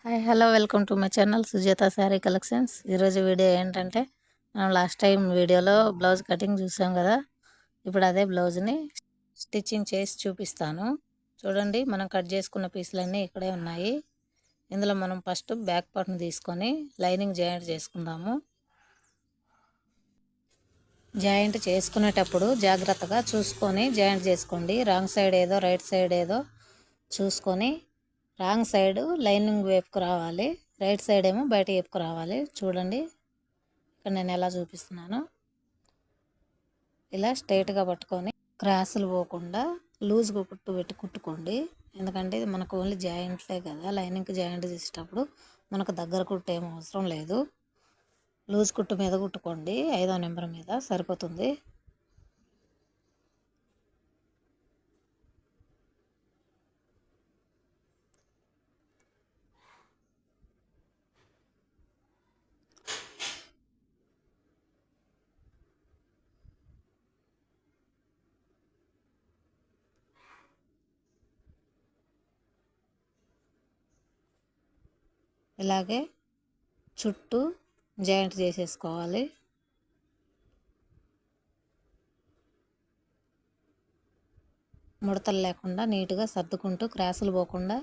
Hi hello welcome to my channel Sujatha sari collections. ఈరోజు video ఏంటంటే మనం లాస్ట్ టైం వీడియోలో బ్లౌజ్ కటింగ్ చూసాం కదా. ఇప్పుడు అదే బ్లౌజ్ని స్టిచ్చింగ్ చేసి చూపిస్తాను. చూడండి, మనం కట్ చేసుకున్న పీసులన్నీ ఇక్కడే ఉన్నాయి. ఇందులో మనం ఫస్ట్ బ్యాక్ పార్ట్ని తీసుకొని లైనింగ్ జాయింట్ చేసుకుందాము. జాయింట్ చేసుకునేటప్పుడు జాగ్రత్తగా చూసుకొని జాయింట్ చేసుకోండి. రాంగ్ సైడ్ ఏదో రైట్ సైడ్ ఏదో చూసుకొని, రాంగ్ సైడ్ లైనింగ్ వైపుకు రావాలి, రైట్ సైడ్ ఏమో బయట వైపుకు రావాలి. చూడండి, ఇక్కడ నేను ఎలా చూపిస్తున్నాను. ఇలా స్ట్రైట్గా పట్టుకొని క్రాసులు పోకుండా లూజ్గా కుట్టుకోండి. ఎందుకంటే ఇది మనకు ఓన్లీ జాయింట్లే కదా, లైనింగ్కి జాయింట్ చేసేటప్పుడు మనకు దగ్గర కుట్టు ఏం అవసరం లేదు. లూజ్ కుట్టు మీద కుట్టుకోండి, 5వ నెంబర్ మీద సరిపోతుంది. ఇలాగే చుట్టూ జాయింట్ చేసేసుకోవాలి. ముడతలు లేకుండా నీట్గా సర్దుకుంటూ క్రాసులు పోకుండా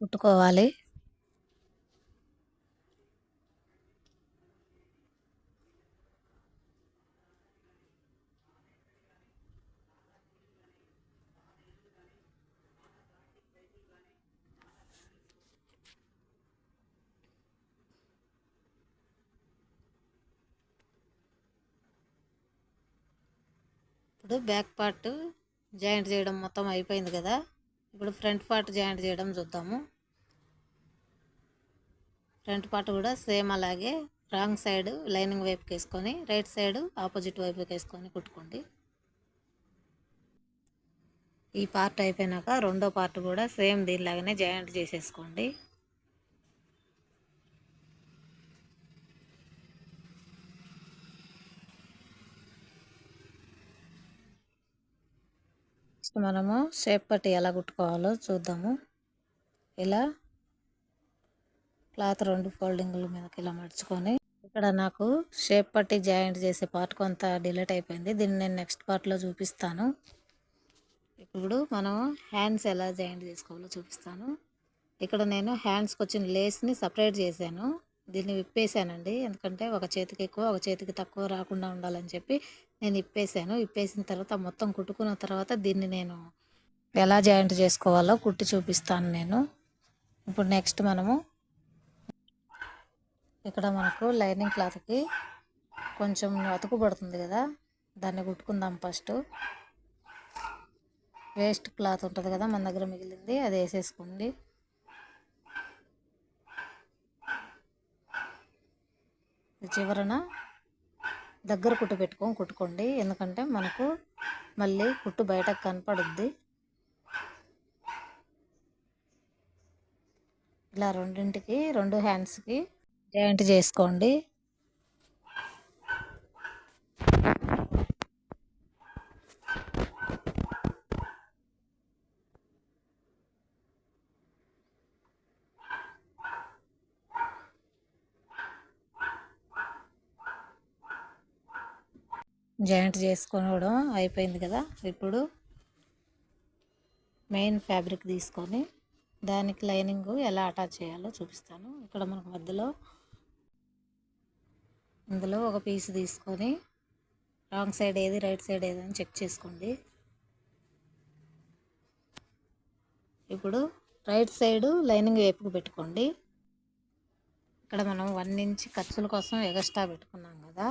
కుట్టుకోవాలి. ఇప్పుడు బ్యాక్ పార్ట్ జాయింట్ చేయడం మొత్తం అయిపోయింది కదా. ఇప్పుడు ఫ్రంట్ పార్ట్ జాయింట్ చేయడం చూద్దాము. ఫ్రంట్ పార్ట్ కూడా సేమ్ అలాగే రాంగ్ సైడ్ లైనింగ్ వైపుకి వేసుకొని రైట్ సైడ్ ఆపోజిట్ వైపుకి వేసుకొని కుట్టుకోండి. ఈ పార్ట్ అయిపోయినాక రెండో పార్ట్ కూడా సేమ్ దీనిలాగానే జాయింట్ చేసేసుకోండి. మనము షేప్ పట్టి ఎలా కుట్టుకోవాలో చూద్దాము. ఇలా క్లాత్ 2 ఫోల్డింగ్ల మీదకి ఇలా మడుచుకొని, ఇక్కడ నాకు షేప్ పట్టి జాయింట్ చేసే పార్ట్ కొంత డిలీట్ అయిపోయింది. దీన్ని నేను నెక్స్ట్ పార్ట్లో చూపిస్తాను. ఇప్పుడు మనం హ్యాండ్స్ ఎలా జాయింట్ చేసుకోవాలో చూపిస్తాను. ఇక్కడ నేను హ్యాండ్స్కి వచ్చిన లేస్ని సపరేట్ చేశాను. దీన్ని విప్పేసానండి, ఎందుకంటే ఒక చేతికి ఎక్కువ ఒక చేతికి తక్కువ రాకుండా ఉండాలని చెప్పి నేను విప్పేసాను. విప్పేసిన తర్వాత మొత్తం కుట్టుకున్న తర్వాత దీన్ని నేను ఎలా జాయింట్ చేసుకోవాలో కుట్టి చూపిస్తాను నేను. ఇప్పుడు నెక్స్ట్ మనము ఇక్కడ మనకు లైనింగ్ క్లాత్కి కొంచెం అతుకు పడుతుంది కదా, దాన్ని కుట్టుకుందాం. ఫస్ట్ వేస్ట్ క్లాత్ ఉంటుంది కదా మన దగ్గర మిగిలింది, అది వేసేసుకోండి. చివరన దగ్గర కుట్టు పెట్టుకొని కుట్టుకోండి, ఎందుకంటే మనకు మళ్ళీ కుట్టు బయటకు కనపడుద్ది. ఇలా రెండింటికి 2 హ్యాండ్స్కి జాయింట్ చేసుకోండి. జాయింట్ చేసుకోవడం అయిపోయింది కదా. ఇప్పుడు మెయిన్ ఫ్యాబ్రిక్ తీసుకొని దానికి లైనింగ్ ఎలా అటాచ్ చేయాలో చూపిస్తాను. ఇక్కడ మనకు మధ్యలో ఇందులో ఒక పీస్ తీసుకొని రాంగ్ సైడ్ ఏది రైట్ సైడ్ ఏది అని చెక్ చేసుకోండి. ఇప్పుడు రైట్ సైడ్ లైనింగ్ వైపుకు పెట్టుకోండి. ఇక్కడ మనం 1 ఇంచ్ ఖర్చుల కోసం ఎగస్ట్రా పెట్టుకున్నాం కదా,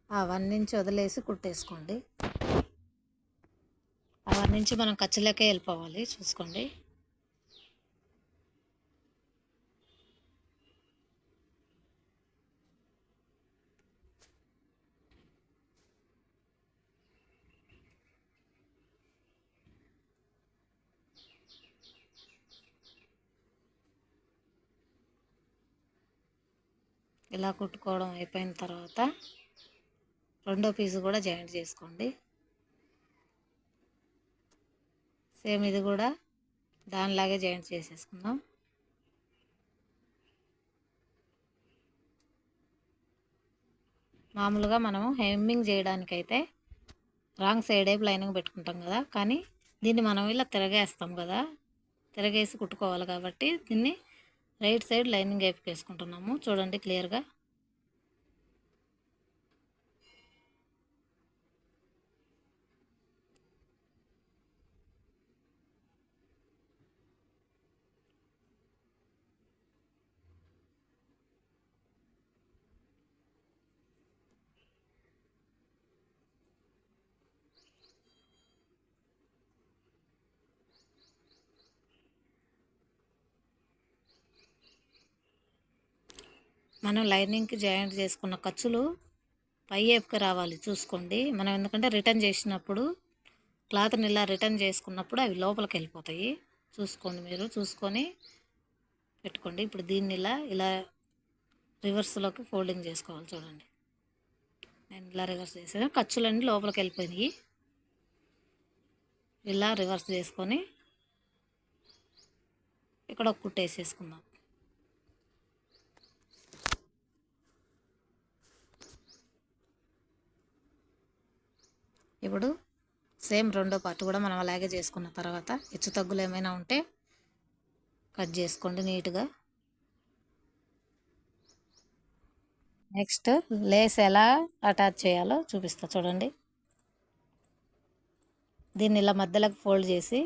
ఆ 1 ఇంచ్ వదిలేసి కుట్టేసుకోండి. ఆ 1 ఇంచ్ మనం ఖర్చులకే వెళ్ళిపోవాలి, చూసుకోండి. ఇలా కుట్టుకోవడం అయిపోయిన తర్వాత రెండో పీసు కూడా జాయింట్ చేసుకోండి. సేమ్ ఇది కూడా దానిలాగే జాయింట్ చేసేసుకుందాం. మామూలుగా మనం హెమ్మింగ్ చేయడానికైతే రాంగ్ సైడే లైనింగ్ పెట్టుకుంటాం కదా, కానీ దీన్ని మనం ఇలా తిరగేస్తాం కదా, తిరగేసి కుట్టుకోవాలి కాబట్టి దీన్ని రైట్ సైడ్ లైనింగ్ వేసుకుంటున్నాము. చూడండి క్లియర్గా. మనం లైనింగ్కి జాయింట్ చేసుకున్న ఖర్చులు పై వైపుకి రావాలి చూసుకోండి. మనం ఎందుకంటే రిటర్న్ చేసినప్పుడు క్లాత్ని ఇలా రిటర్న్ చేసుకున్నప్పుడు అవి లోపలికి వెళ్ళిపోతాయి. చూసుకోండి, మీరు చూసుకొని పెట్టుకోండి. ఇప్పుడు దీన్ని ఇలా రివర్స్లోకి ఫోల్డింగ్ చేసుకోవాలి. చూడండి, నేను ఇలా రివర్స్ చేసాను, ఖర్చులన్నీ లోపలికి వెళ్ళిపోయినాయి. ఇలా రివర్స్ చేసుకొని ఇక్కడ ఒక కుట్టు వేసేసుకుందాం. ఇప్పుడు సేమ్ రెండో పార్ట్ కూడా మనం అలాగే చేసుకున్న తర్వాత హెచ్చు తగ్గులు ఏమైనా ఉంటే కట్ చేసుకోండి నీట్గా. నెక్స్ట్ లేస్ ఎలా అటాచ్ చేయాలో చూపిస్తా చూడండి. దీన్ని ఇలా మధ్యలోకి ఫోల్డ్ చేసి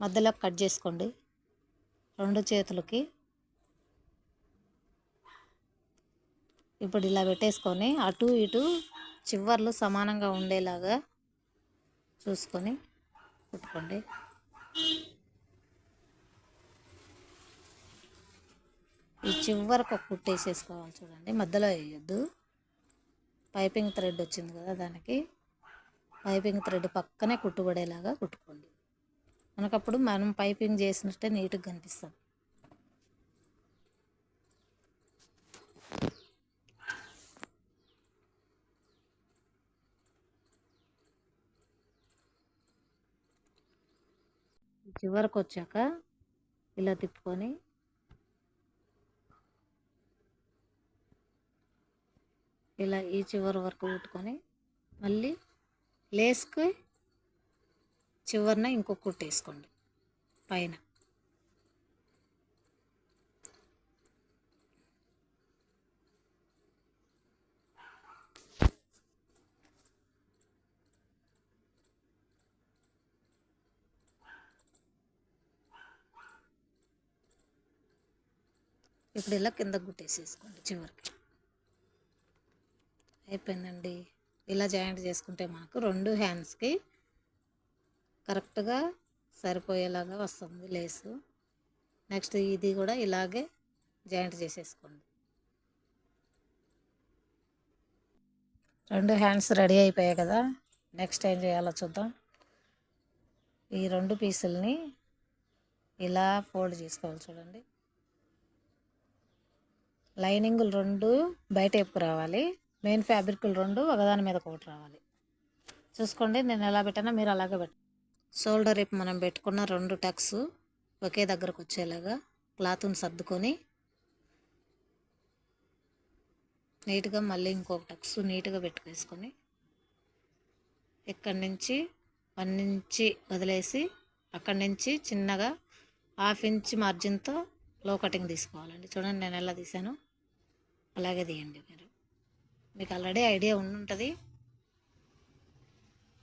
మధ్యలోకి కట్ చేసుకోండి రెండు చేతులకి. ఇప్పుడు ఇలా పెట్టేసుకొని అటు ఇటు చివర్లు సమానంగా ఉండేలాగా చూసుకొని కుట్టుకోండి. ఈ చివరకు ఒక కుట్టు వేసేసుకోవాలి. చూడండి, మధ్యలో వేయొద్దు. పైపింగ్ థ్రెడ్ వచ్చింది కదా, దానికి పైపింగ్ థ్రెడ్ పక్కనే కుట్టుబడేలాగా కుట్టుకోండి. మనకప్పుడు మనం పైపింగ్ చేసినట్టే నీట్గా కనిపిస్తుంది. చివరకు వచ్చాక ఇలా తిప్పుకొని ఇలా ఈ చివరి వరకు కుట్టుకొని మళ్ళీ లేస్కి చివరిన ఇంకొక కుట్టు వేసుకోండి పైన. ఇప్పుడు ఇలా కింద కుట్టేసేసుకోండి చివరికి. అయిపోయిందండి. ఇలా జాయింట్ చేసుకుంటే మనకు రెండు హ్యాండ్స్కి కరెక్ట్గా సరిపోయేలాగా వస్తుంది లేసు. నెక్స్ట్ ఇది కూడా ఇలాగే జాయింట్ చేసేసుకోండి. రెండు హ్యాండ్స్ రెడీ అయిపోయాయి కదా, నెక్స్ట్ ఏం చేయాలో చూద్దాం. ఈ రెండు పీసుల్ని ఇలా ఫోల్డ్ చేసుకోవాలి. చూడండి, లైనింగులు రెండు బయట వైపుకు రావాలి, మెయిన్ ఫ్యాబ్రిక్లు రెండు ఒకదాని మీద ఒకటి రావాలి. చూసుకోండి, నేను ఎలా పెట్టానో మీరు అలాగే పెట్టండి. షోల్డర్ వైపు మనం పెట్టుకున్న రెండు టక్స్ ఒకే దగ్గరకు వచ్చేలాగా క్లాత్ని సర్దుకొని నీట్గా మళ్ళీ ఇంకొక టక్స్ నీట్గా పెట్టుకేసుకొని ఇక్కడి నుంచి 1 ఇంచి వదిలేసి అక్కడి నుంచి చిన్నగా 1/2 ఇంచ్ మార్జిన్తో లో కటింగ్ తీసుకోవాలండి. చూడండి, నేను ఎలా తీసాను అలాగే తీయండి. మీకు ఆల్రెడీ ఐడియా ఉంటుంది,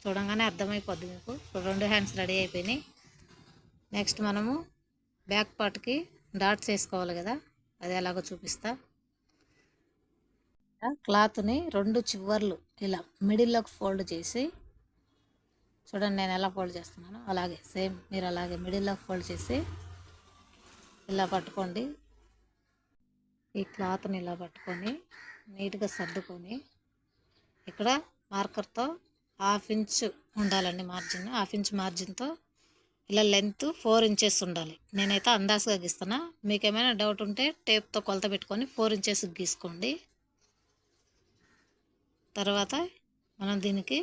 చూడంగానే అర్థమైపోద్ది మీకు. రెండు హ్యాండ్స్ రెడీ అయిపోయినాయి. నెక్స్ట్ మనము బ్యాక్ పార్ట్కి డాట్స్ వేసుకోవాలి కదా, అది ఎలాగో చూపిస్తా. క్లాత్ని రెండు చివర్లు ఇలా మిడిల్లోకి ఫోల్డ్ చేసి చూడండి, నేను ఎలా ఫోల్డ్ చేస్తున్నానో అలాగే సేమ్ మీరు అలాగే మిడిల్లోకి ఫోల్డ్ చేసి ఇలా పట్టుకోండి. ఈ క్లాత్ని ఇలా పట్టుకొని నీట్గా సర్దుకొని ఇక్కడ మార్కర్తో 1/2 ఇంచ్ ఉండాలండి మార్జిన్. 1/2 ఇంచ్ మార్జిన్తో ఇలా లెంత్ 4 ఇంచెస్ ఉండాలి. నేనైతే అందాజుగా గీస్తున్నా, మీకు ఏమైనా డౌట్ ఉంటే టేప్తో కొలత పెట్టుకొని 4 ఇంచెస్ గీసుకోండి. తర్వాత మనం దీనికి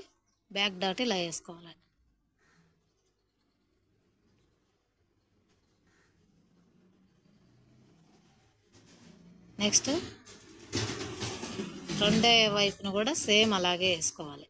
బ్యాక్ డాట్ ఇలా వేసుకోవాలి. నెక్స్ట్ రెండో వైపును కూడా సేమ్ అలాగే వేసుకోవాలి.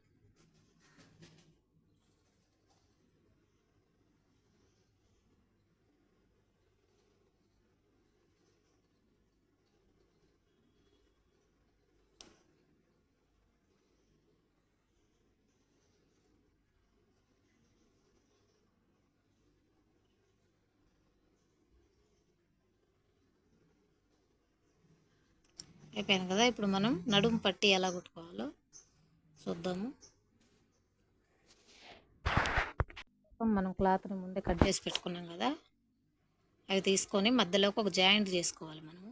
అయిపోయింది కదా. ఇప్పుడు మనం నడుము పట్టి ఎలా కుట్టుకోవాలో చూద్దాము. మనం క్లాత్ని ముందే కట్ చేసి పెట్టుకున్నాం కదా, అవి తీసుకొని మధ్యలోకి ఒక జాయింట్ చేసుకోవాలి. మనము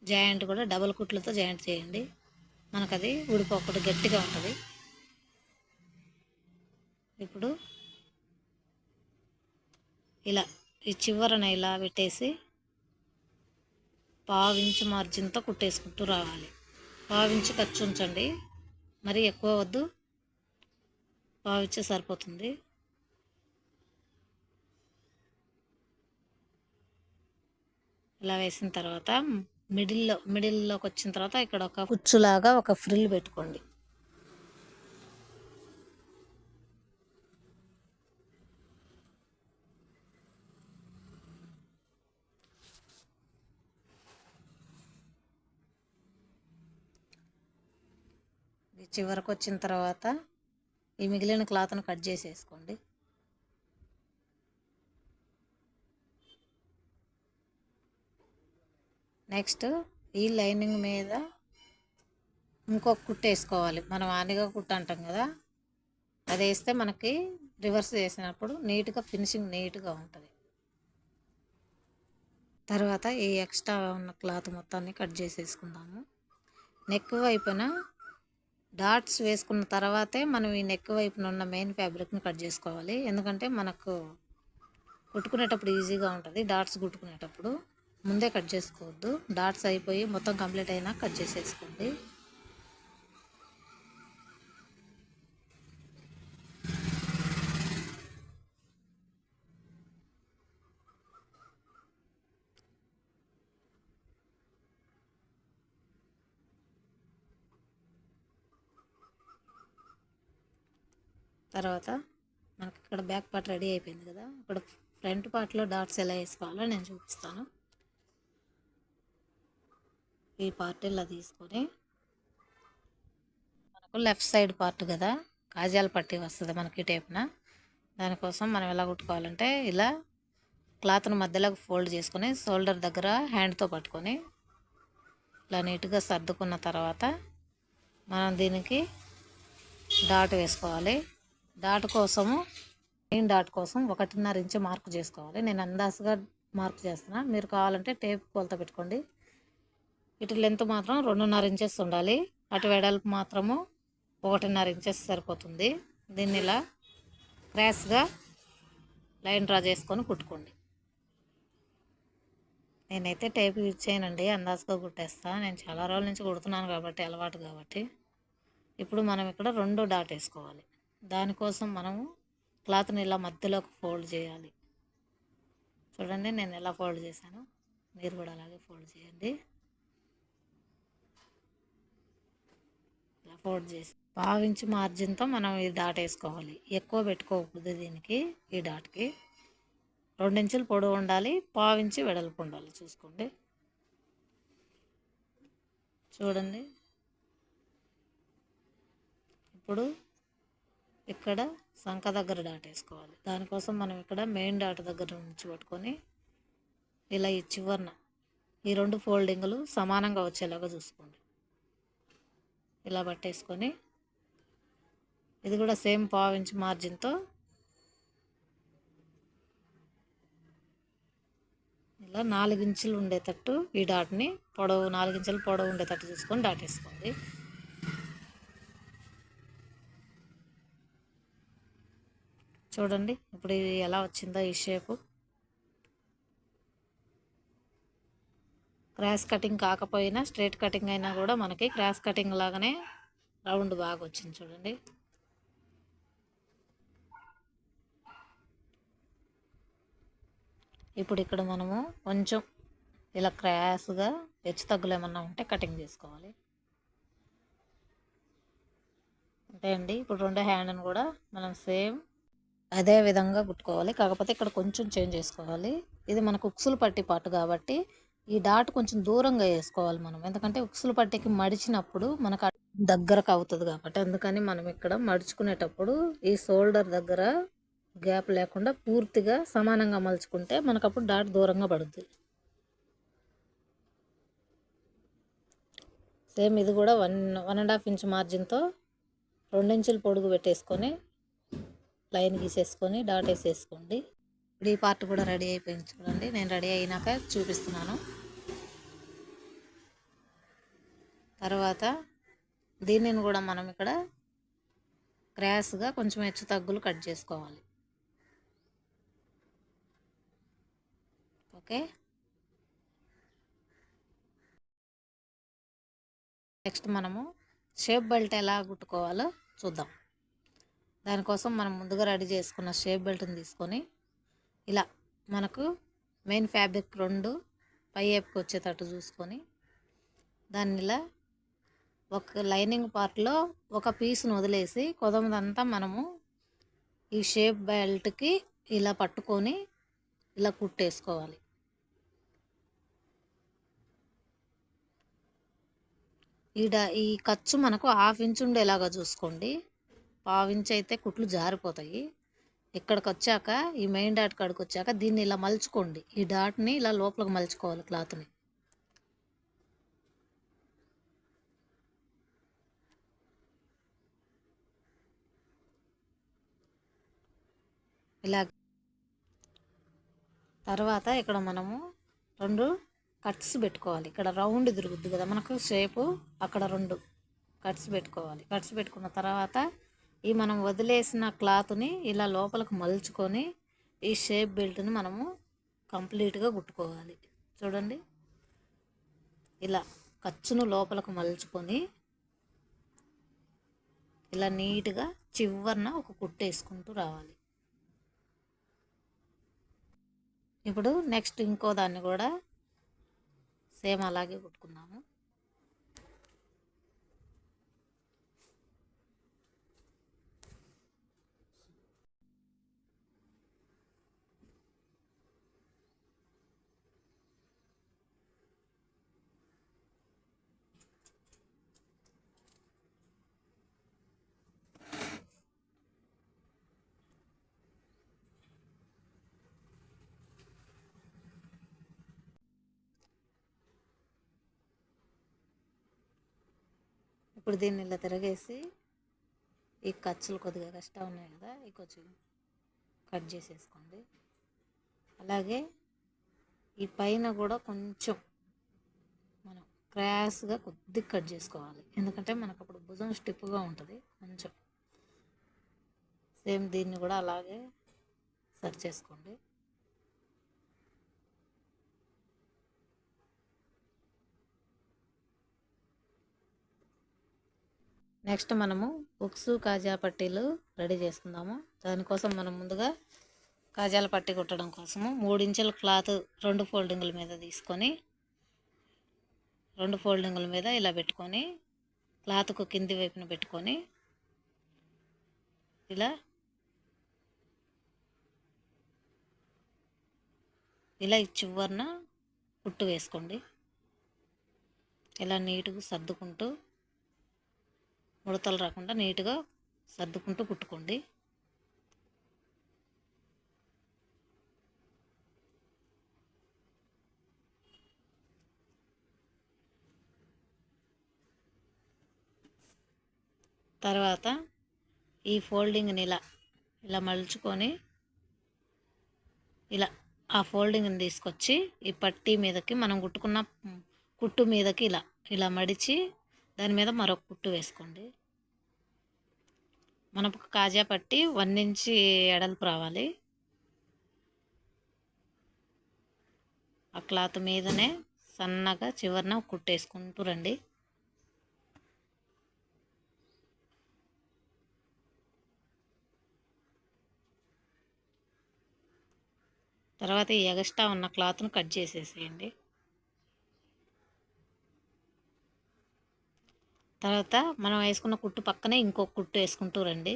జాయింట్ కూడా డబల్ కుట్లతో జాయింట్ చేయండి, మనకు అది ఊడిపోకుండా గట్టిగా ఉంటుంది. ఇప్పుడు ఇలా ఈ చివరన ఇలా పెట్టేసి పావించి మార్జిన్తో కుట్టేసుకుంటూ రావాలి. పావించి ఖర్చు ఉంచండి, మరీ ఎక్కువ వద్దు, పావించే సరిపోతుంది. ఇలా వేసిన తర్వాత మిడిల్లోకి వచ్చిన తర్వాత ఇక్కడ ఒక కుచ్చులాగా ఒక ఫ్రిల్ పెట్టుకోండి. చివరకు వచ్చిన తర్వాత ఈ మిగిలిన క్లాత్ను కట్ చేసేసుకోండి. నెక్స్ట్ ఈ లైనింగ్ మీద ఇంకొక కుట్టు వేసుకోవాలి. మనం ఆనిగా కుట్టు అంటాం కదా, అది వేస్తే మనకి రివర్స్ చేసినప్పుడు నీట్గా ఫినిషింగ్ నీట్గా ఉంటుంది. తర్వాత ఈ ఎక్స్ట్రా ఉన్న క్లాత్ మొత్తాన్ని కట్ చేసేసుకుందాము. నెక్ వైపున డాట్స్ వేసుకున్న తర్వాతే మనం ఈ నెక్ వైపున ఉన్న మెయిన్ ఫ్యాబ్రిక్ని కట్ చేసుకోవాలి. ఎందుకంటే మనకు కుట్టుకునేటప్పుడు ఈజీగా ఉంటుంది. డాట్స్ కుట్టుకునేటప్పుడు ముందే కట్ చేసుకోవద్దు. డాట్స్ అయిపోయి మొత్తం కంప్లీట్ అయినా కట్ చేసేసుకోండి. తర్వాత మనకి ఇక్కడ బ్యాక్ పార్ట్ రెడీ అయిపోయింది కదా, ఇప్పుడు ఫ్రంట్ పార్ట్లో డాట్స్ ఎలా వేసుకోవాలో నేను చూపిస్తాను. ఈ పార్ట్ ఇలా తీసుకొని మనకు లెఫ్ట్ సైడ్ పార్ట్ కదా, కాజాల పట్టి వస్తుంది మనకి టేపున. దానికోసం మనం ఎలా కుట్టుకోవాలంటే ఇలా క్లాత్ను మధ్యలోకి ఫోల్డ్ చేసుకొని షోల్డర్ దగ్గర హ్యాండ్తో పట్టుకొని ఇలా నీట్గా సర్దుకున్న తర్వాత మనం దీనికి డాట్ వేసుకోవాలి. డాట్ కోసము మెయిన్ డాట్ కోసం 1.5 ఇంచు మార్క్ చేసుకోవాలి. నేను అందాజుగా మార్క్ చేస్తున్నా, మీరు కావాలంటే టేప్ కొలత పెట్టుకోండి. ఇటు లెంత్ మాత్రం 2.5 ఇంచెస్ ఉండాలి, అటు వెడల్పు మాత్రము 1.5 ఇంచెస్ సరిపోతుంది. దీన్ని ఇలా క్రాస్గా లైన్ డ్రా చేసుకొని కుట్టుకోండి. నేనైతే టేప్ యూజ్ చేయనండి, అందాజుగా కుట్టేస్తా. నేను చాలా రోజుల నుంచి కుడుతున్నాను కాబట్టి అలవాటు కాబట్టి. ఇప్పుడు మనం ఇక్కడ 2 డాట్ వేసుకోవాలి. దానికోసం మనము క్లాత్ని ఇలా మధ్యలోకి ఫోల్డ్ చేయాలి. చూడండి నేను ఎలా ఫోల్డ్ చేశాను, మీరు కూడా అలాగే ఫోల్డ్ చేయండి. ఇలా ఫోల్డ్ చేసి 1/2 ఇంచు మార్జిన్తో మనం ఈ డాట్ వేసుకోవాలి. ఎక్కువ పెట్టుకోకూడదు దీనికి, ఈ డాట్కి 2 ఇంచులు పొడవు ఉండాలి, 1/2 ఇంచు వెడల్పు ఉండాలి. చూసుకోండి, చూడండి. ఇప్పుడు ఇక్కడ సంఖ దగ్గర డాట్ వేసుకోవాలి. దానికోసం మనం ఇక్కడ మెయిన్ డాట్ దగ్గర నుంచి పట్టుకొని ఇలా ఈ చివరన ఈ 2 ఫోల్డింగ్లు సమానంగా వచ్చేలాగా చూసుకోండి. ఇలా పట్టేసుకొని ఇది కూడా సేమ్ 1/2 ఇంచు మార్జిన్తో ఇలా 4 ఇంచులు ఉండేటట్టు ఈ డాట్ని పొడవు 4 ఇంచులు పొడవు ఉండేటట్టు చూసుకొని డాట్ వేసుకోండి. చూడండి ఇప్పుడు ఇది ఎలా వచ్చిందో ఈ షేపు. క్రాస్ కటింగ్ కాకపోయినా స్ట్రైట్ కటింగ్ అయినా కూడా మనకి క్రాస్ కటింగ్ లాగానే రౌండ్ బాగా వచ్చింది. చూడండి, ఇప్పుడు ఇక్కడ మనము కొంచెం ఇలా క్రాస్గా హెచ్చు తగ్గులు ఏమన్నా ఉంటే కటింగ్ చేసుకోవాలి. అంతే అండి. ఇప్పుడు రెండో హ్యాండ్ని కూడా మనం సేమ్ అదే విధంగా కుట్టుకోవాలి. కాకపోతే ఇక్కడ కొంచెం చేంజ్ చేసుకోవాలి. ఇది మనకు ఉక్సులు పట్టి పాటు కాబట్టి ఈ డాట్ కొంచెం దూరంగా వేసుకోవాలి మనం. ఎందుకంటే ఉక్సులు పట్టికి మడిచినప్పుడు మనకు దగ్గరకు అవుతుంది కాబట్టి, అందుకని మనం ఇక్కడ మడుచుకునేటప్పుడు ఈ షోల్డర్ దగ్గర గ్యాప్ లేకుండా పూర్తిగా సమానంగా మలుచుకుంటే మనకు అప్పుడు డాట్ దూరంగా పడుద్ది. సేమ్ ఇది కూడా 1.5 ఇంచ్ మార్జిన్తో 2 ఇంచులు పొడుగు పెట్టేసుకొని లైన్ గీసేసుకొని డాట్ వేసేసుకోండి. ఇప్పుడు ఈ పార్ట్ కూడా రెడీ అయిపోయింది చూడండి. నేను రెడీ అయినాక చూపిస్తున్నాను. తర్వాత దీనిని కూడా మనం ఇక్కడ క్రాస్గా కొంచెం హెచ్చు తగ్గులు కట్ చేసుకోవాలి. ఓకే, నెక్స్ట్ మనము షేప్ బెల్ట్ ఎలా కుట్టుకోవాలో చూద్దాం. దానికోసం మనం ముందుగా రెడీ చేసుకున్న షేప్ బెల్ట్ని తీసుకొని ఇలా మనకు మెయిన్ ఫ్యాబ్రిక్ 2 పై వైపుకి వచ్చేటట్టు చూసుకొని దాన్ని ఇలా ఒక లైనింగ్ పార్ట్లో ఒక పీస్ను వదిలేసి కొదమదంతా మనము ఈ షేప్ బెల్ట్కి ఇలా పట్టుకొని ఇలా కుట్టేసుకోవాలి. ఈ ఖర్చు మనకు 1/2 ఇంచ్ ఉండేలాగా చూసుకోండి. 1/2 ఇంచ్ అయితే కుట్లు జారిపోతాయి. ఇక్కడికి వచ్చాక ఈ మెయిన్ డాట్ కాడికి వచ్చాక దీన్ని ఇలా మలుచుకోండి. ఈ డాట్ని ఇలా లోపలికి మలుచుకోవాలి క్లాత్ని. ఇలా తర్వాత ఇక్కడ మనము 2 కట్స్ పెట్టుకోవాలి. ఇక్కడ రౌండ్ తిరుగుద్ది కదా మనకు షేపు, అక్కడ 2 కట్స్ పెట్టుకోవాలి. కట్స్ పెట్టుకున్న తర్వాత ఈ మనం వదిలేసిన క్లాత్ని ఇలా లోపలికి మలుచుకొని ఈ షేప్ బెల్ట్ని మనము కంప్లీట్గా కుట్టుకోవాలి. చూడండి, ఇలా ఖర్చును లోపలికి మలుచుకొని ఇలా నీట్గా చివరన ఒక కుట్టు వేసుకుంటూ రావాలి. ఇప్పుడు నెక్స్ట్ ఇంకో దాన్ని కూడా సేమ్ అలాగే కుట్టుకుందాము. ఇప్పుడు దీన్ని ఇలా తిరగేసి ఈ ఖర్చులు కొద్దిగా ఎక్స్ట్రా ఉన్నాయి కదా, ఇవి కొంచెం కట్ చేసేసుకోండి. అలాగే ఈ పైన కూడా కొంచెం మనం క్రాస్గా కొద్దిగా కట్ చేసుకోవాలి. ఎందుకంటే మనకు అప్పుడు భుజం స్టిప్గా ఉంటుంది కొంచెం. సేమ్ దీన్ని కూడా అలాగే సరి చేసుకోండి. నెక్స్ట్ మనము ఉక్సు కాజా పట్టీలు రెడీ చేసుకుందాము. దానికోసం మనం ముందుగా కాజాల పట్టీ కుట్టడం కోసము 3 ఇంచుల క్లాత్ 2 ఫోల్డింగుల మీద తీసుకొని 2 ఫోల్డింగుల మీద ఇలా పెట్టుకొని క్లాత్కు కింది వైపున పెట్టుకొని ఇలా చివరన కుట్టు వేసుకోండి. ఇలా నీట్గా సర్దుకుంటూ ముడతలు రాకుండా నీట్గా సర్దుకుంటూ కుట్టుకోండి. తర్వాత ఈ ఫోల్డింగ్ని ఇలా మలుచుకొని ఇలా ఆ ఫోల్డింగ్ని తీసుకొచ్చి ఈ పట్టీ మీదకి మనం కుట్టుకున్న కుట్టు మీదకి ఇలా మడిచి దాని మీద మరొక కుట్టు వేసుకోండి. మనకు కాజా పట్టి 1 ఇంచ్ ఎడల్పు రావాలి. ఆ క్లాత్ మీదనే సన్నగా చివరన కుట్టేసుకుంటూ రండి. తర్వాత ఈ ఎగస్ట్రా ఉన్న క్లాత్ను కట్ చేసేసేయండి. తర్వాత మనం వేసుకున్న కుట్టు పక్కనే ఇంకొక కుట్టు వేసుకుంటూ రండి.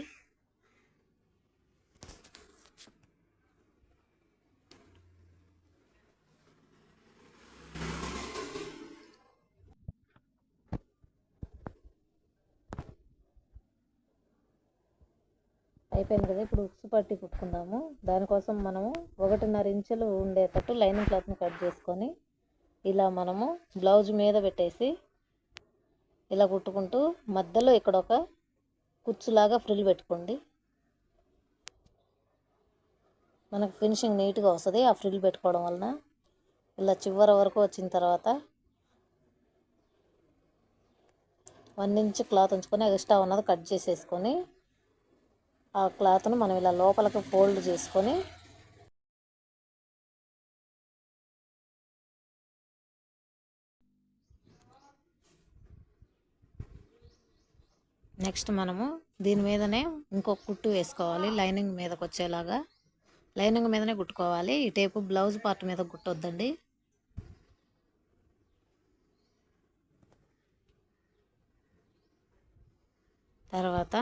అయిపోయింది కదా. ఇప్పుడు ఉక్సు పట్టి కుట్టుకుందాము. దానికోసం మనము 1.5 ఇంచులు ఉండేటట్టు లైనింగ్ క్లాత్ని కట్ చేసుకొని ఇలా మనము బ్లౌజ్ మీద పెట్టేసి ఇలా కుట్టుకుంటూ మధ్యలో ఇక్కడ ఒక కుచ్చులాగా ఫ్రిల్ పెట్టుకోండి. మనకు ఫినిషింగ్ నీట్గా వస్తుంది ఆ ఫ్రిల్ పెట్టుకోవడం వలన. ఇలా చివరి వరకు వచ్చిన తర్వాత 1 ఇంచ్ క్లాత్ ఉంచుకొని ఎక్స్ట్రా ఉన్నది కట్ చేసేసుకొని ఆ క్లాత్ను మనం ఇలా లోపలికి ఫోల్డ్ చేసుకొని నెక్స్ట్ మనము దీని మీదనే ఇంకొక కుట్టు వేసుకోవాలి. లైనింగ్ మీదకి వచ్చేలాగా లైనింగ్ మీదనే కుట్టుకోవాలి. ఈ టేపు బ్లౌజ్ పార్ట్ మీద కుట్టొద్దండి. తర్వాత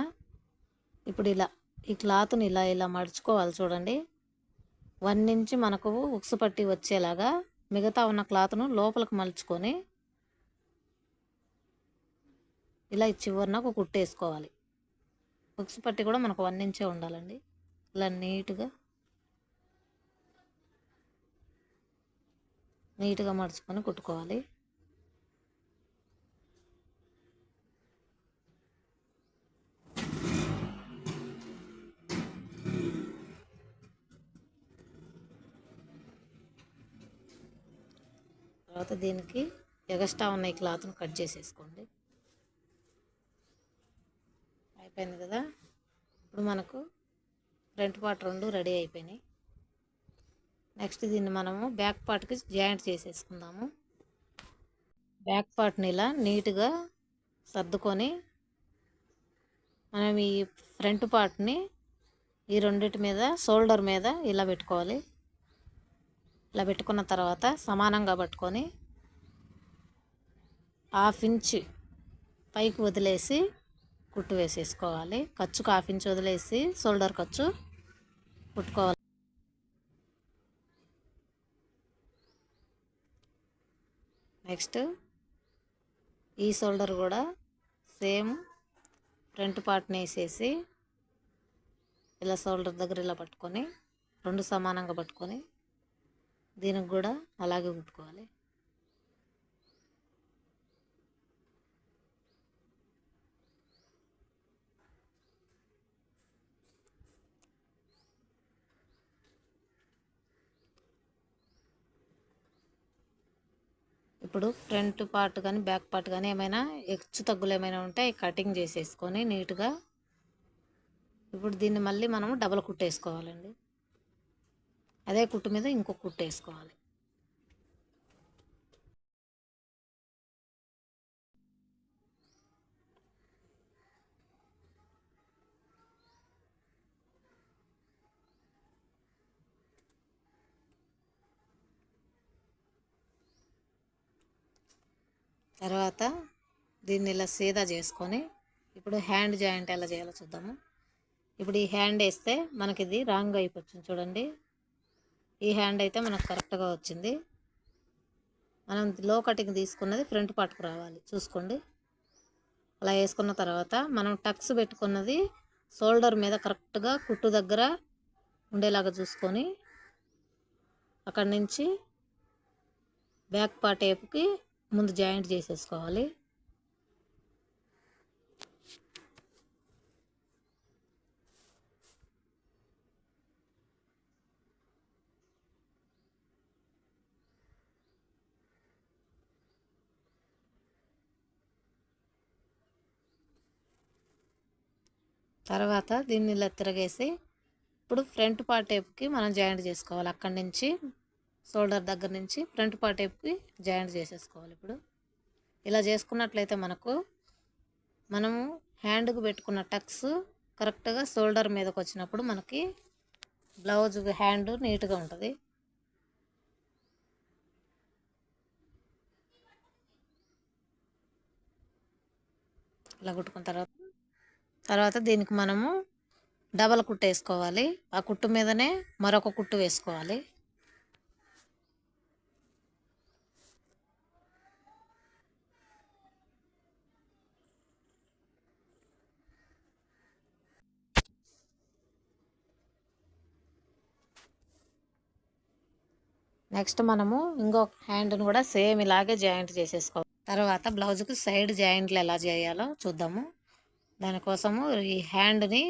ఇప్పుడు ఇలా ఈ క్లాత్ని ఇలా మడుచుకోవాలి చూడండి. 1 ఇంచ్ మనకు ఉక్సు పట్టి వచ్చేలాగా మిగతా ఉన్న క్లాత్ను లోపలికి మలుచుకొని ఇలా చివరిన ఒక కుట్టు వేసుకోవాలి. ఉక్సు పట్టి కూడా మనకు 1 ఇంచే ఉండాలండి. ఇలా నీట్గా మడుచుకొని కుట్టుకోవాలి. తర్వాత దీనికి ఎగస్ట్రా ఉన్న ఈ క్లాత్ను కట్ చేసేసుకోండి. అయిపోయింది కదా. ఇప్పుడు మనకు ఫ్రంట్ పార్ట్ 2 రెడీ అయిపోయినాయి. నెక్స్ట్ దీన్ని మనము బ్యాక్ పార్ట్కి జాయింట్ చేసేసుకుందాము. బ్యాక్ పార్ట్ని ఇలా నీట్గా సర్దుకొని మనం ఈ ఫ్రంట్ పార్ట్ని ఈ రెండిటి మీద షోల్డర్ మీద ఇలా పెట్టుకోవాలి. ఇలా పెట్టుకున్న తర్వాత సమానంగా పట్టుకొని 1/2 ఇంచ్ పైకి వదిలేసి కుట్టు వేసేసుకోవాలి. ఖర్చుకు 1/2 ఇంచ్ వదిలేసి షోల్డర్ ఖర్చు కుట్టుకోవాలి. నెక్స్ట్ ఈ షోల్డర్ కూడా సేమ్ ఫ్రంట్ పార్ట్ని వేసేసి ఇలా షోల్డర్ దగ్గర ఇలా పట్టుకొని 2 సమానంగా పట్టుకొని దీనికి కూడా అలాగే కుట్టుకోవాలి. ఇప్పుడు ఫ్రంట్ పార్ట్ కానీ బ్యాక్ పార్ట్ కానీ ఏమైనా హెచ్చు తగ్గులు ఏమైనా ఉంటే కటింగ్ చేసేసుకొని నీట్గా ఇప్పుడు దీన్ని మళ్ళీ మనము డబల్ కుట్టేసుకోవాలండి. అదే కుట్టు మీద ఇంకొక కుట్టు వేసుకోవాలి. తర్వాత దీన్ని ఇలా సీదా చేసుకొని ఇప్పుడు హ్యాండ్ జాయింట్ ఎలా చేయాలో చూద్దాము. ఇప్పుడు ఈ హ్యాండ్ వేస్తే మనకి ఇది రాంగ్ అయిపోతుంది చూడండి. ఈ హ్యాండ్ అయితే మనకు కరెక్ట్గా వచ్చింది. మనం లో కటింగ్ తీసుకున్నది ఫ్రంట్ పార్ట్కి రావాలి చూసుకోండి. అలా వేసుకున్న తర్వాత మనం టక్స్ పెట్టుకున్నది షోల్డర్ మీద కరెక్ట్గా కుట్టు దగ్గర ఉండేలాగా చూసుకొని అక్కడి నుంచి బ్యాక్ పార్ట్ వైపుకి ముందు జాయింట్ చేసేసుకోవాలి. తర్వాత దీన్ని ఇలా తిరగేసి ఇప్పుడు ఫ్రంట్ పార్ట్ వైపుకి మనం జాయింట్ చేసుకోవాలి. అక్కడి నుంచి షోల్డర్ దగ్గర నుంచి ఫ్రంట్ పార్ట్ వైపుకి జాయింట్ చేసేసుకోవాలి. ఇప్పుడు ఇలా చేసుకున్నట్లయితే మనము హ్యాండ్కి పెట్టుకున్న టక్స్ కరెక్ట్గా షోల్డర్ మీదకి వచ్చినప్పుడు మనకి బ్లౌజ్ హ్యాండ్ నీట్గా ఉంటుంది. ఇలా కుట్టుకున్న తర్వాత దీనికి మనము డబల్ కుట్టు వేసుకోవాలి. ఆ కుట్టు మీదనే మరొక కుట్టు వేసుకోవాలి. నెక్స్ట్ మనము ఇంకొక హ్యాండ్ని కూడా సేమ్ ఇలాగే జాయింట్ చేసేసుకోవాలి. తర్వాత బ్లౌజ్కి సైడ్ జాయింట్లు ఎలా చేయాలో చూద్దాము. దానికోసము ఈ హ్యాండ్ని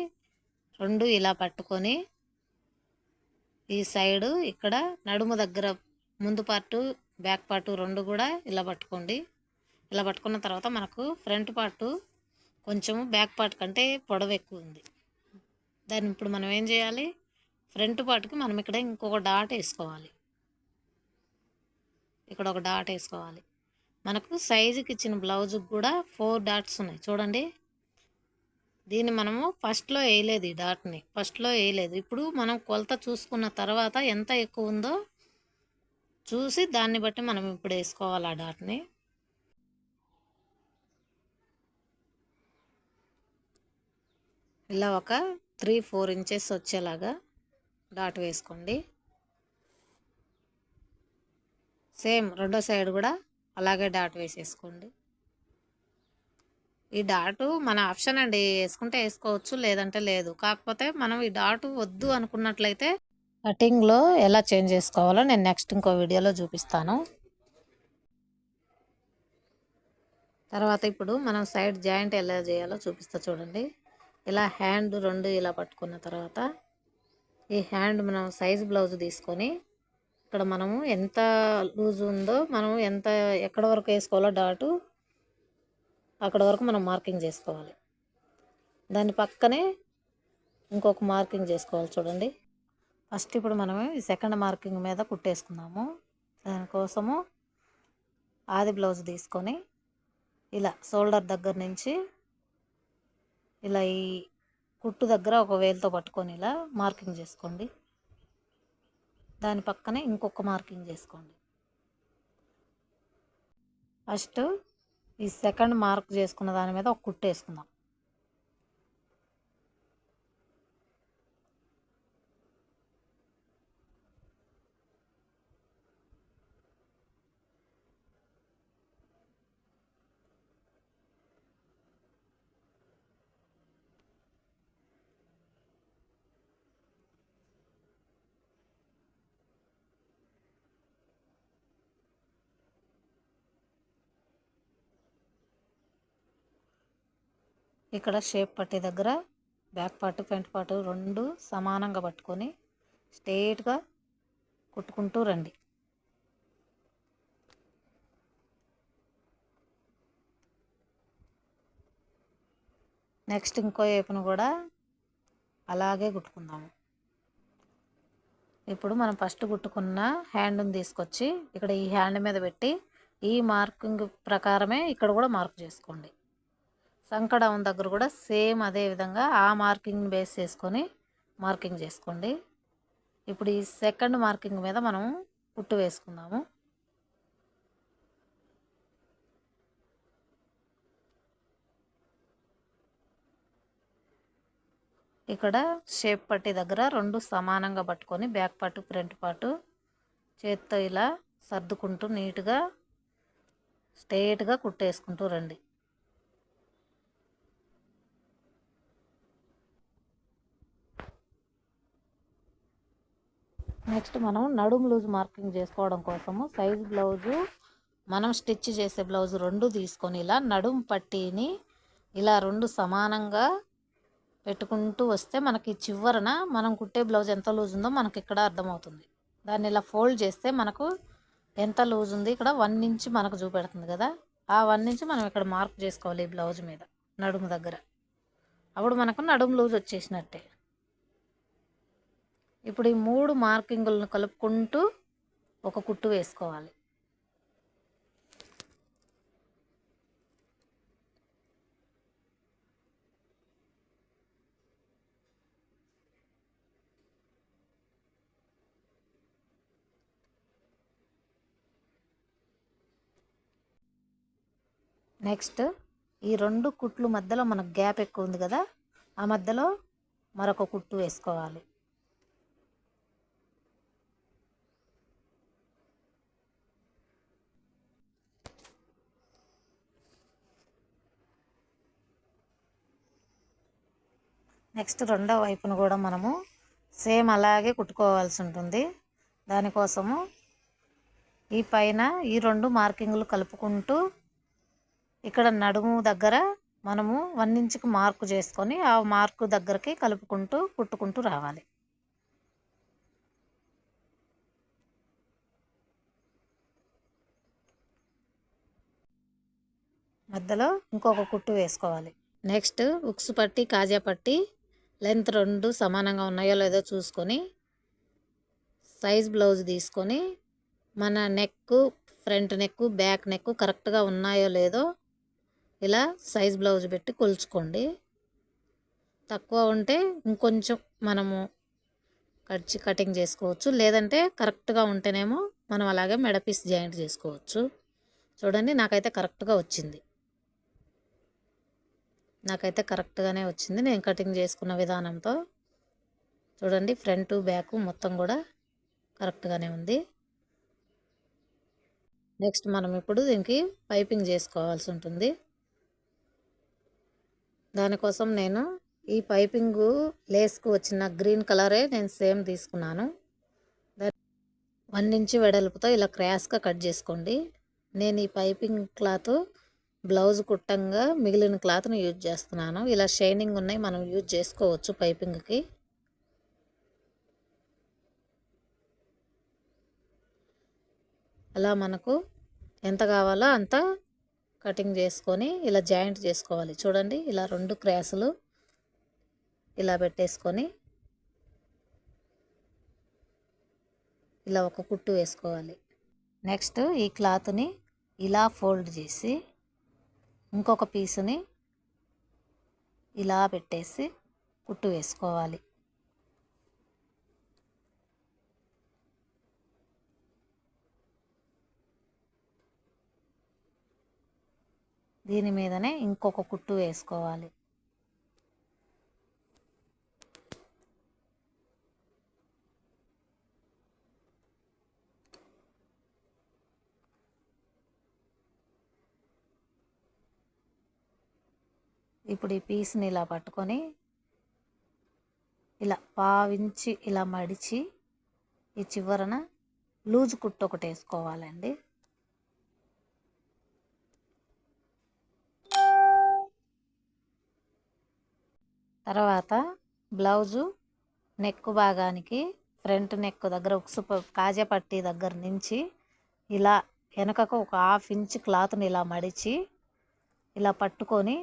రెండు ఇలా పట్టుకొని ఈ సైడు ఇక్కడ నడుము దగ్గర ముందు పార్టు బ్యాక్ పార్టు రెండు కూడా ఇలా పట్టుకోండి. ఇలా పట్టుకున్న తర్వాత మనకు ఫ్రంట్ పార్టు కొంచెము బ్యాక్ పార్ట్ కంటే పొడవు ఎక్కువ ఉంది. దాన్ని ఇప్పుడు మనం ఏం చేయాలి, ఫ్రంట్ పార్ట్కి మనం ఇక్కడ ఇంకొక డాట్ వేసుకోవాలి. ఇక్కడ ఒక డాట్ వేసుకోవాలి. మనకు సైజుకి ఇచ్చిన బ్లౌజ్కి కూడా 4 డాట్స్ ఉన్నాయి చూడండి. దీన్ని మనము ఫస్ట్లో వేయలేదు, ఈ డాట్ని ఫస్ట్లో వేయలేదు. ఇప్పుడు మనం కొలత చూసుకున్న తర్వాత ఎంత ఎక్కువ ఉందో చూసి దాన్ని బట్టి మనం ఇప్పుడు వేసుకోవాలి ఆ డాట్ని. ఇలా ఒక 3-4 ఇంచెస్ వచ్చేలాగా డాట్ వేసుకోండి. సేమ్ రెండో సైడ్ కూడా అలాగే డాట్ వేసేసుకోండి. ఈ డాటు మన ఆప్షన్ అండి, వేసుకుంటే వేసుకోవచ్చు, లేదంటే లేదు. కాకపోతే మనం ఈ డాటు వద్దు అనుకున్నట్లయితే కటింగ్లో ఎలా చేంజ్ చేసుకోవాలో నేను నెక్స్ట్ ఇంకో వీడియోలో చూపిస్తాను. తర్వాత ఇప్పుడు మనం సైడ్ జాయింట్ ఎలా చేయాలో చూపిస్తా చూడండి. ఇలా హ్యాండ్ రెండు ఇలా పట్టుకున్న తర్వాత ఈ హ్యాండ్ మనం సైజ్ బ్లౌజ్ తీసుకొని ఇక్కడ మనము ఎంత లూజ్ ఉందో మనం ఎక్కడ వరకు వేసుకోవాలో డాటు అక్కడ వరకు మనం మార్కింగ్ చేసుకోవాలి. దాని పక్కనే ఇంకొక మార్కింగ్ చేసుకోవాలి చూడండి. ఫస్ట్ ఇప్పుడు మనం ఈ సెకండ్ మార్కింగ్ మీద కుట్టేసుకుందాము. దానికోసము ఆది బ్లౌజ్ తీసుకొని ఇలా షోల్డర్ దగ్గర నుంచి ఇలా ఈ కుట్టు దగ్గర ఒక వేలుతో పట్టుకొని ఇలా మార్కింగ్ చేసుకోండి. దాని పక్కనే ఇంకొక మార్కింగ్ చేసుకోండి. ఫస్ట్ ఈ సెకండ్ మార్క్ చేసుకున్న దాని మీద ఒక కుట్టు వేసుకుందాం. ఇక్కడ షేప్ పట్టీ దగ్గర బ్యాక్ పార్ట్ ఫ్రంట్ పార్ట్ రెండు సమానంగా పట్టుకొని స్ట్రెయిట్గా కుట్టుకుంటూ రండి. నెక్స్ట్ ఇంకో వైపును కూడా అలాగే కుట్టుకుందాము. ఇప్పుడు మనం ఫస్ట్ కుట్టుకున్న హ్యాండ్ని తీసుకొచ్చి ఇక్కడ ఈ హ్యాండ్ మీద పెట్టి ఈ మార్కింగ్ ప్రకారమే ఇక్కడ కూడా మార్క్ చేసుకోండి. సంకడౌన్ దగ్గర కూడా సేమ్ అదే విధంగా ఆ మార్కింగ్ బేస్ చేసుకొని మార్కింగ్ చేసుకోండి. ఇప్పుడు ఈ సెకండ్ మార్కింగ్ మీద మనం కుట్టు వేసుకుందాము. ఇక్కడ షేప్ పట్టీ దగ్గర రెండు సమానంగా పట్టుకొని బ్యాక్ పార్ట్ ఫ్రంట్ పార్ట్ చేత్తో ఇలా సర్దుకుంటూ నీట్గా స్ట్రెయిట్గా కుట్టేసుకుంటూ రండి. నెక్స్ట్ మనం నడుము లూజ్ మార్కింగ్ చేసుకోవడం కోసము సైజ్ బ్లౌజు మనం స్టిచ్ చేసే బ్లౌజ్ రెండు తీసుకొని ఇలా నడుము పట్టీని ఇలా రెండు సమానంగా పెట్టుకుంటూ వస్తే మనకి చివరన మనం కుట్టే బ్లౌజ్ ఎంత లూజ్ ఉందో మనకి ఇక్కడ అర్థమవుతుంది. దాన్ని ఇలా ఫోల్డ్ చేస్తే మనకు ఎంత లూజ్ ఉంది ఇక్కడ 1 ఇంచ్ మనకు చూపెడుతుంది కదా, ఆ 1 ఇంచ్ మనం ఇక్కడ మార్క్ చేసుకోవాలి ఈ బ్లౌజ్ మీద నడుము దగ్గర. అప్పుడు మనకు నడుము లూజ్ వచ్చేసినట్టే. ఇప్పుడు ఈ 3 మార్కింగులను కలుపుకుంటూ ఒక కుట్టు వేసుకోవాలి. నెక్స్ట్ ఈ 2 కుట్లు మధ్యలో మనకు గ్యాప్ ఎక్కువ ఉంది కదా, ఆ మధ్యలో మరొక కుట్టు వేసుకోవాలి. నెక్స్ట్ రెండో వైపును కూడా మనము సేమ్ అలాగే కుట్టుకోవాల్సి ఉంటుంది. దానికోసము ఈ పైన ఈ 2 మార్కింగ్లు కలుపుకుంటూ ఇక్కడ నడుము దగ్గర మనము 1 ఇంచుకి మార్కు చేసుకొని ఆ మార్కు దగ్గరికి కలుపుకుంటూ కుట్టుకుంటూ రావాలి. మధ్యలో ఇంకొక కుట్టు వేసుకోవాలి. నెక్స్ట్ ఉక్స్ పట్టి కాజా పట్టి లెంత్ 2 సమానంగా ఉన్నాయో లేదో చూసుకొని సైజ్ బ్లౌజ్ తీసుకొని మన neck, front neck, back neck కరెక్ట్గా ఉన్నాయో లేదో ఇలా సైజ్ బ్లౌజ్ పెట్టి కొలుచుకోండి. తక్కువ ఉంటే ఇంకొంచెం మనము కటింగ్ చేసుకోవచ్చు, లేదంటే కరెక్ట్గా ఉంటేనేమో మనం అలాగే మెడపీస్ జాయింట్ చేసుకోవచ్చు. చూడండి, నాకైతే కరెక్ట్గా వచ్చింది. నాకైతే కరెక్ట్గానే వచ్చింది నేను కటింగ్ చేసుకున్న విధానంతో. చూడండి, ఫ్రంట్ బ్యాక్ మొత్తం కూడా కరెక్ట్గానే ఉంది. నెక్స్ట్ మనం ఇప్పుడు దీనికి పైపింగ్ చేసుకోవాల్సి ఉంటుంది. దానికోసం నేను ఈ పైపింగు లేస్కు వచ్చిన గ్రీన్ కలరే నేను సేమ్ తీసుకున్నాను. 1 ఇంచు వెడల్పుతో ఇలా క్రాస్గా కట్ చేసుకోండి. నేను ఈ పైపింగ్ క్లాత్ బ్లౌజ్ కుట్టంగా మిగిలిన క్లాత్ను యూజ్ చేస్తున్నాను. ఇలా షైనింగ్ ఉన్నాయి, మనం యూజ్ చేసుకోవచ్చు పైపింగ్కి. అలా మనకు ఎంత కావాలో అంత కటింగ్ చేసుకొని ఇలా జాయింట్ చేసుకోవాలి. చూడండి, ఇలా 2 క్రాసులు ఇలా పెట్టేసుకొని ఇలా ఒక కుట్టు వేసుకోవాలి. నెక్స్ట్ ఈ క్లాత్ని ఇలా ఫోల్డ్ చేసి ఇంకొక పీసుని ఇలా పెట్టేసి కుట్టు వేసుకోవాలి. దీని మీదనే ఇంకొక కుట్టు వేసుకోవాలి. ఇప్పుడు ఈ పీస్ని ఇలా పట్టుకొని ఇలా పావించి ఇలా మడిచి ఈ చివరన లూజ్ కుట్టు ఒకటి వేసుకోవాలండి. తర్వాత బ్లౌజు నెక్ భాగానికి ఫ్రంట్ నెక్ దగ్గర ఉక్సు కాజా పట్టి దగ్గర నుంచి ఇలా వెనకకు ఒక 1/2 ఇంచ్ క్లాత్ని ఇలా మడిచి ఇలా పట్టుకొని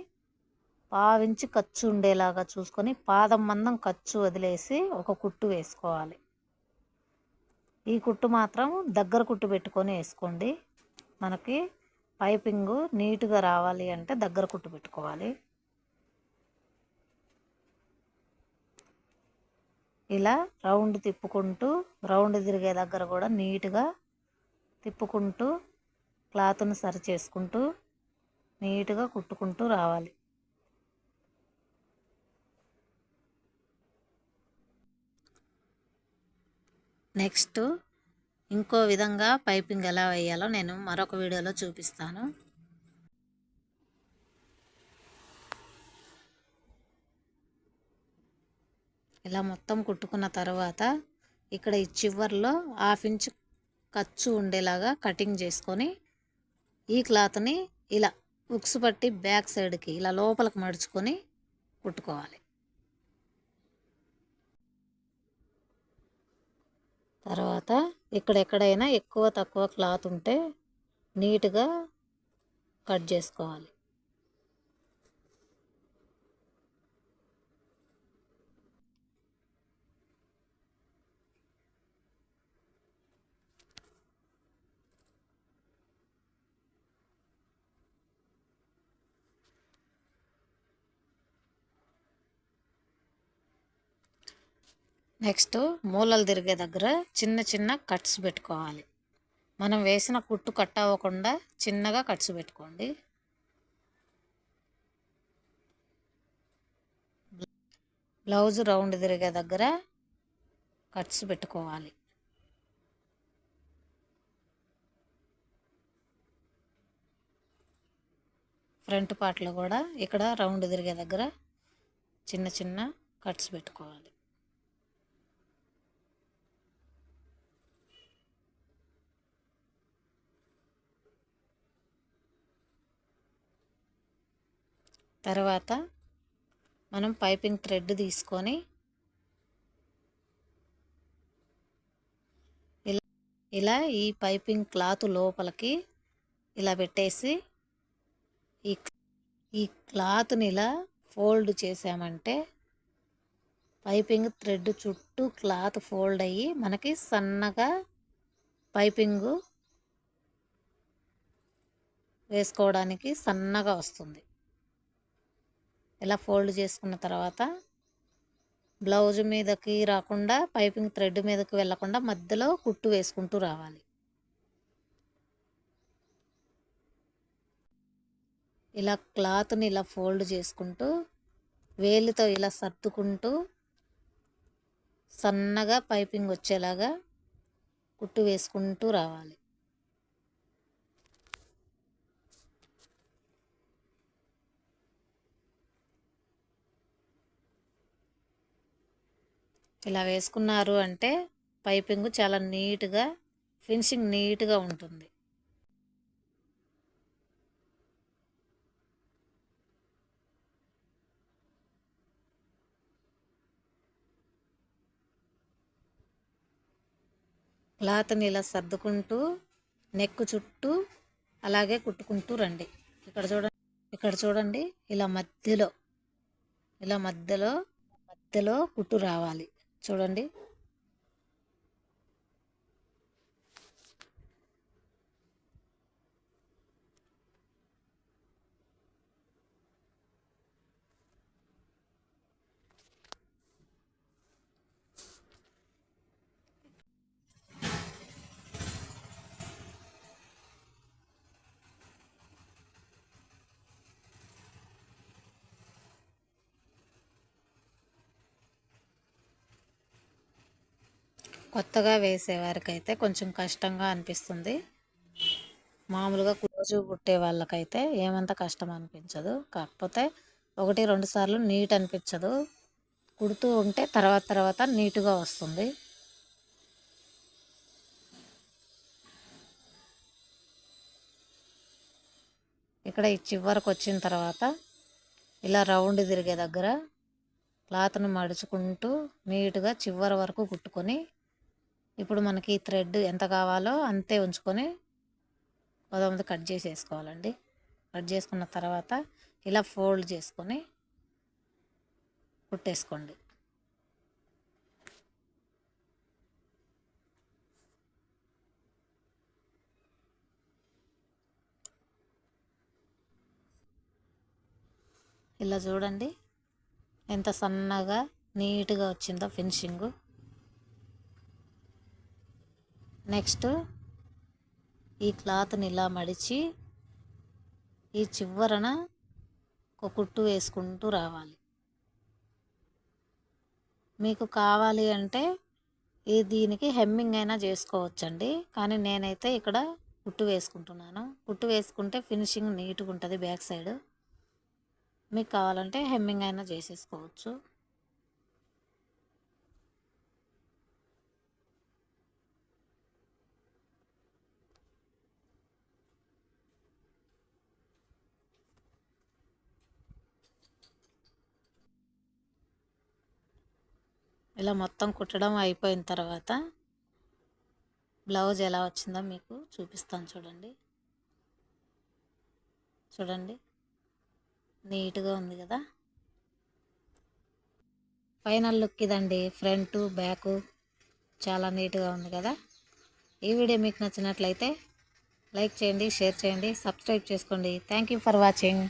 పావించి ఖర్చు ఉండేలాగా చూసుకొని పాదం మందం ఖర్చు వదిలేసి ఒక కుట్టు వేసుకోవాలి. ఈ కుట్టు మాత్రం దగ్గర కుట్టు పెట్టుకొని వేసుకోండి. మనకి పైపింగు నీట్గా రావాలి అంటే దగ్గర కుట్టు పెట్టుకోవాలి. ఇలా రౌండ్ తిప్పుకుంటూ రౌండ్ తిరిగే దగ్గర కూడా నీట్గా తిప్పుకుంటూ క్లాత్ను సరి చేసుకుంటూ నీట్గా కుట్టుకుంటూ రావాలి. నెక్స్ట్ ఇంకో విధంగా పైపింగ్ ఎలా వేయాలో నేను మరొక వీడియోలో చూపిస్తాను. ఇలా మొత్తం కుట్టుకున్న తర్వాత ఇక్కడ ఈ చివర్లో 1/2 ఇంచ్ ఖర్చు ఉండేలాగా కటింగ్ చేసుకొని ఈ క్లాత్ని ఇలా ఉక్స్ పట్టి బ్యాక్ సైడ్కి ఇలా లోపలికి మడుచుకొని కుట్టుకోవాలి. తర్వాత ఎక్కడైనా ఎక్కువ తక్కువ క్లాత్ ఉంటే నీట్గా కట్ చేసుకోవాలి. నెక్స్ట్ మూలలు తిరిగే దగ్గర చిన్న చిన్న కట్స్ పెట్టుకోవాలి. మనం వేసిన కుట్టు కట్ అవ్వకుండా చిన్నగా కట్స్ పెట్టుకోండి. బ్లౌజ్ రౌండ్ తిరిగే దగ్గర కట్స్ పెట్టుకోవాలి. ఫ్రంట్ పార్ట్లో కూడా ఇక్కడ రౌండ్ తిరిగే దగ్గర చిన్న చిన్న కట్స్ పెట్టుకోవాలి. తర్వాత మనం పైపింగ్ థ్రెడ్ తీసుకొని ఇలా ఈ పైపింగ్ క్లాత్ లోపలికి ఇలా పెట్టేసి ఈ క్లాత్ని ఇలా ఫోల్డ్ చేసామంటే పైపింగ్ థ్రెడ్ చుట్టూ క్లాత్ ఫోల్డ్ అయ్యి మనకి సన్నగా పైపింగ్ వేసుకోవడానికి సన్నగా వస్తుంది. ఇలా ఫోల్డ్ చేసుకున్న తర్వాత బ్లౌజ్ మీదకి రాకుండా పైపింగ్ థ్రెడ్ మీదకి వెళ్ళకుండా మధ్యలో కుట్టు వేసుకుంటూ రావాలి. ఇలా క్లాత్ని ఇలా ఫోల్డ్ చేసుకుంటూ వేలితో ఇలా సర్దుకుంటూ సన్నగా పైపింగ్ వచ్చేలాగా కుట్టు వేసుకుంటూ రావాలి. ఇలా వేసుకున్నారు అంటే పైపింగ్ చాలా నీట్గా ఫినిషింగ్ నీట్గా ఉంటుంది. క్లాత్ని ఇలా సర్దుకుంటూ నెక్ చుట్టూ అలాగే కుట్టుకుంటూ రండి. ఇక్కడ చూడండి ఇలా మధ్యలో కుట్టు రావాలి. చూడండి, కొత్తగా వేసేవారికైతే కొంచెం కష్టంగా అనిపిస్తుంది. మామూలుగా రోజు కుట్టే వాళ్ళకైతే ఏమంత కష్టం అనిపించదు. కాకపోతే 1-2 సార్లు నీట్ అనిపించదు. కుడుతూ ఉంటే తర్వాత నీట్గా వస్తుంది. ఇక్కడ ఈ చివరకు వచ్చిన తర్వాత ఇలా రౌండ్ తిరిగే దగ్గర క్లాత్ను మడుచుకుంటూ నీట్గా చివరి వరకు కుట్టుకొని ఇప్పుడు మనకి థ్రెడ్ ఎంత కావాలో అంతే ఉంచుకొని 10 కట్ చేసేసుకోవాలండి. కట్ చేసుకున్న తర్వాత ఇలా ఫోల్డ్ చేసుకొని కుట్టేసుకోండి. ఇలా చూడండి ఎంత సన్నగా నీట్గా వచ్చిందో ఫినిషింగు. నెక్స్ట్ ఈ క్లాత్ని ఇలా మడిచి ఈ చివరన ఒక కుట్టు వేసుకుంటూ రావాలి. మీకు కావాలి అంటే దీనికి హెమ్మింగ్ అయినా చేసుకోవచ్చండి, కానీ నేనైతే ఇక్కడ కుట్టు వేసుకుంటున్నాను. కుట్టు వేసుకుంటే ఫినిషింగ్ నీట్గా ఉంటుంది బ్యాక్ సైడ్. మీకు కావాలంటే హెమ్మింగ్ అయినా చేసేసుకోవచ్చు. ఇలా మొత్తం కుట్టడం అయిపోయిన తర్వాత బ్లౌజ్ ఎలా వచ్చిందో మీకు చూపిస్తాను. చూడండి నీట్గా ఉంది కదా. ఫైనల్ లుక్ ఇదండి. ఫ్రంట్ బ్యాక్ చాలా నీట్గా ఉంది కదా. ఈ వీడియో మీకు నచ్చినట్లయితే లైక్ చేయండి, షేర్ చేయండి, సబ్స్క్రైబ్ చేసుకోండి. Thank you for watching.